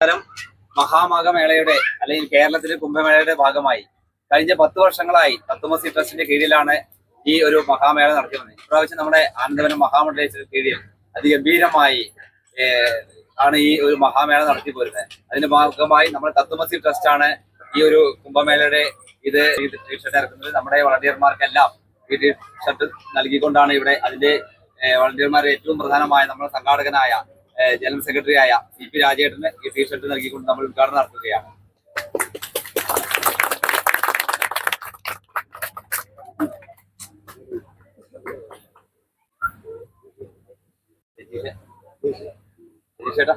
തരം മഹാമകമേളയുടെ അല്ലെങ്കിൽ കേരളത്തിലെ കുംഭമേളയുടെ ഭാഗമായി കഴിഞ്ഞ 10 വർഷങ്ങളായി തത്വമസി ട്രസ്റ്റിന്റെ കീഴിലാണ് ഈ ഒരു മഹാമേള നടത്തുന്നത്. ഇപ്രാവശ്യം നമ്മുടെ ആനന്ദവനം മഹാമണ്ഡലത്തിന്റെ കീഴിൽ അതിഗംഭീരമായി ആണ് ഈ ഒരു മഹാമേള നടത്തി പോരുന്നത്. അതിന്റെ ഭാഗമായി നമ്മുടെ തത്വമസി ട്രസ്റ്റാണ് ഈ ഒരു കുംഭമേളയുടെ ടീഷർട്ട് ഇറക്കുന്നത്. നമ്മുടെ വളണ്ടിയർമാർക്കെല്ലാം ഈ ടീഷർട്ട് നൽകിക്കൊണ്ടാണ് ഇവിടെ അതിന്റെ വളണ്ടിയർമാരെ ഏറ്റവും പ്രധാനമായ നമ്മുടെ സംഘാടകനായ ജനറൽ സെക്രട്ടറി ആയ CP രാജേട്ടന് ഈ ടീഷർട്ട് നൽകിക്കൊണ്ട് നമ്മൾ ഉദ്ഘാടനം നടത്തുകയാണ്. ചേട്ടാ